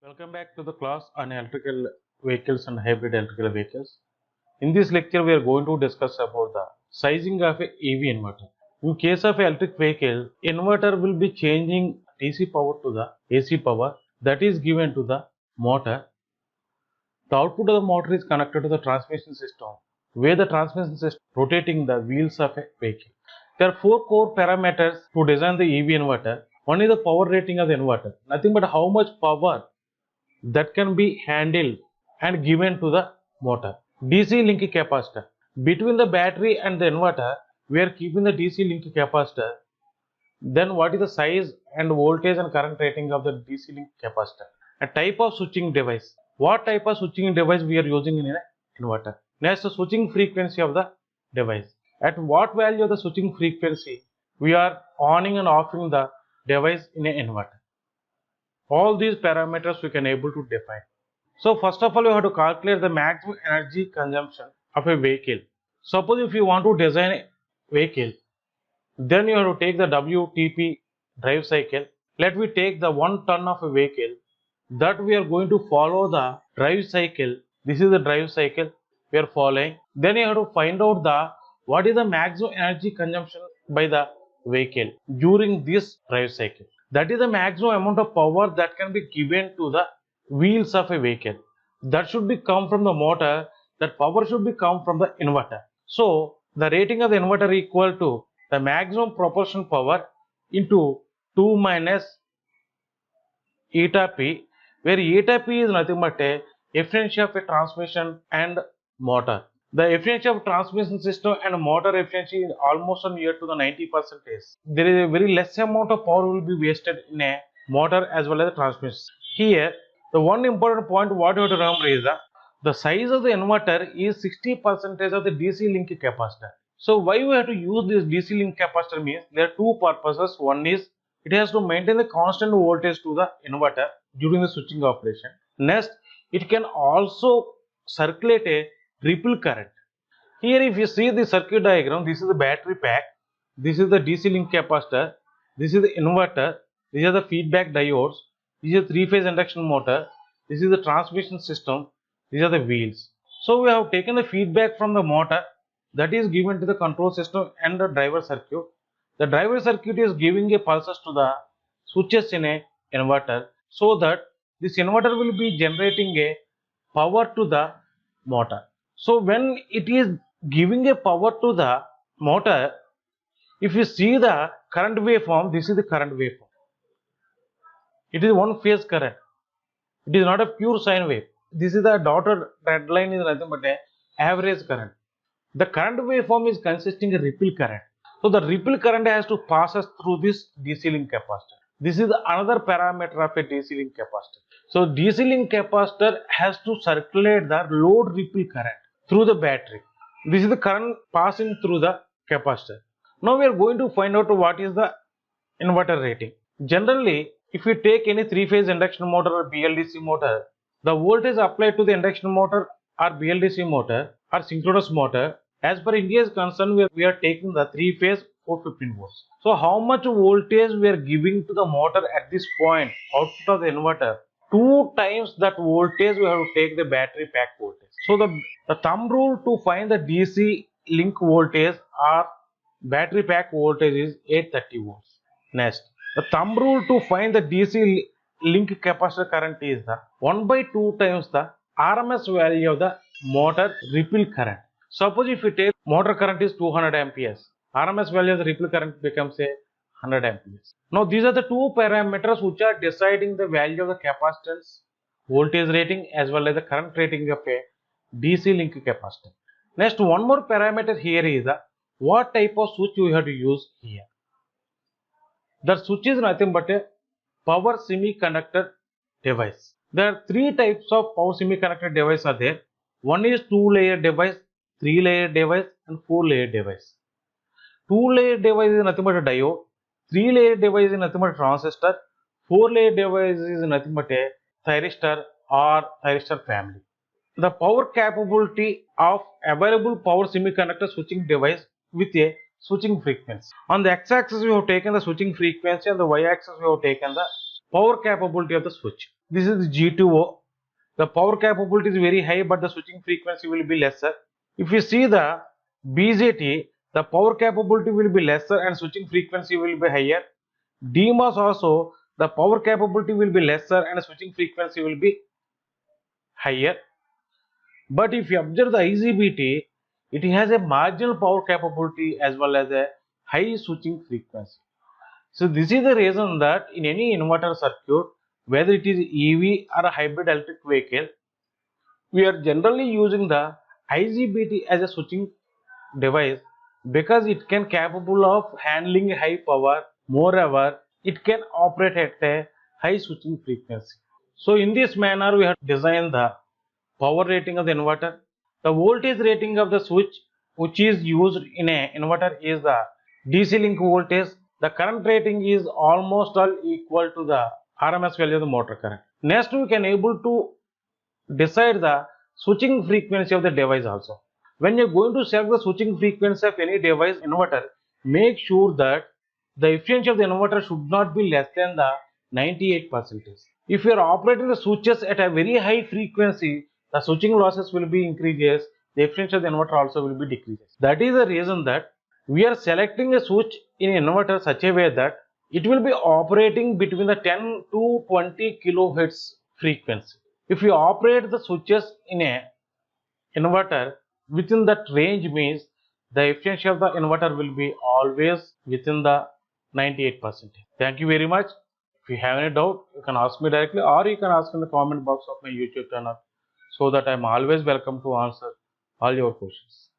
Welcome back to the class on electrical vehicles and hybrid electrical vehicles. In this lecture, we are going to discuss about the sizing of a EV inverter. In case of electric vehicle, inverter will be changing DC power to the AC power that is given to the motor. The output of the motor is connected to the transmission system, where the transmission system rotating the wheels of a vehicle. There are four core parameters to design the EV inverter. One is the power rating of the inverter, nothing but how much power that can be handled and given to the motor. DC link capacitor. Between the battery and the inverter, we are keeping the DC link capacitor. Then what is the size and voltage and current rating of the DC link capacitor? A type of switching device. What type of switching device we are using in an inverter? Next, the switching frequency of the device. At what value of the switching frequency we are on and offing the device in an inverter? All these parameters we can able to define. So first of all, you have to calculate the maximum energy consumption of a vehicle. Suppose if you want to design a vehicle, then you have to take the WTP drive cycle. Let me take the 1 ton of a vehicle that we are going to follow the drive cycle. This is the drive cycle we are following. Then you have to find out the what is the maximum energy consumption by the vehicle during this drive cycle. That is the maximum amount of power that can be given to the wheels of a vehicle. That should be come from the motor. That power should be come from the inverter. So the rating of the inverter equal to the maximum proportional power into 2 minus eta p, where eta p is nothing but a efficiency of a transmission and motor. The efficiency of transmission system and motor efficiency is almost near to the 90%. There is a very less amount of power will be wasted in a motor as well as a transmission. Here, the one important point what you have to remember is the size of the inverter is 60% of the DC link capacitor. So why we have to use this DC link capacitor means there are two purposes. One is it has to maintain the constant voltage to the inverter during the switching operation. Next, it can also circulate a ripple current. Here if you see the circuit diagram, this is the battery pack, this is the DC link capacitor, this is the inverter, these are the feedback diodes, this is a 3-phase induction motor, this is the transmission system, these are the wheels. So we have taken the feedback from the motor that is given to the control system and the driver circuit. The driver circuit is giving a pulses to the switches in a inverter, so that this inverter will be generating a power to the motor. So when it is giving a power to the motor, if you see the current waveform, this is the current waveform. It is one phase current. It is not a pure sine wave. This is the dotted red line is nothing but a average current. The current waveform is consisting of ripple current. So the ripple current has to pass us through this DC link capacitor. This is another parameter of a DC link capacitor. So DC link capacitor has to circulate the load ripple current through the battery. This is the current passing through the capacitor. Now we are going to find out what is the inverter rating. Generally, if you take any 3-phase induction motor or BLDC motor, the voltage applied to the induction motor or BLDC motor or synchronous motor, as per India is concerned, we are taking the 3-phase 415 volts. So how much voltage we are giving to the motor at this point, output of the inverter? 2 times that voltage we have to take the battery pack voltage. So the thumb rule to find the DC link voltage or battery pack voltage is 830 volts. Next, the thumb rule to find the DC link capacitor current is the 1/2 times the RMS value of the motor ripple current. Suppose if you take motor current is 200 amperes, RMS value of the ripple current becomes a 100 amperes. Now these are the two parameters which are deciding the value of the capacitance voltage rating as well as the current rating of a DC link capacitor. Next, one more parameter here is what type of switch you have to use here. The switch is nothing but a power semiconductor device. There are 3 types of power semiconductor device are there. One is 2-layer device, 3-layer device and 4-layer device. 2-layer device is nothing but a diode, 3-layer device is nothing but a transistor, 4-layer device is nothing but a thyristor or thyristor family. The power capability of available power semiconductor switching device with a switching frequency. On the x-axis we have taken the switching frequency, and the y-axis we have taken the power capability of the switch. This is G2O. The power capability is very high, but the switching frequency will be lesser. If you see the BJT, the power capability will be lesser and switching frequency will be higher. DMOS also, the power capability will be lesser and switching frequency will be higher. But if you observe the IGBT, it has a marginal power capability as well as a high switching frequency. So this is the reason that in any inverter circuit, whether it is EV or a hybrid electric vehicle, we are generally using the IGBT as a switching device because it can capable of handling high power. Moreover, it can operate at a high switching frequency. So in this manner, we have designed the power rating of the inverter. The voltage rating of the switch which is used in a inverter is the DC link voltage. The current rating is almost all equal to the RMS value of the motor current. Next, we can able to decide the switching frequency of the device also. When you are going to select the switching frequency of any device inverter, make sure that the efficiency of the inverter should not be less than the 98%. If you are operating the switches at a very high frequency, the switching losses will be increases, the efficiency of the inverter also will be decreases. That is the reason that we are selecting a switch in inverter such a way that it will be operating between the 10 to 20 kilohertz frequency. If you operate the switches in a inverter within that range means the efficiency of the inverter will be always within the 98%. Thank you very much. If you have any doubt, you can ask me directly or you can ask in the comment box of my YouTube channel so that I am always welcome to answer all your questions.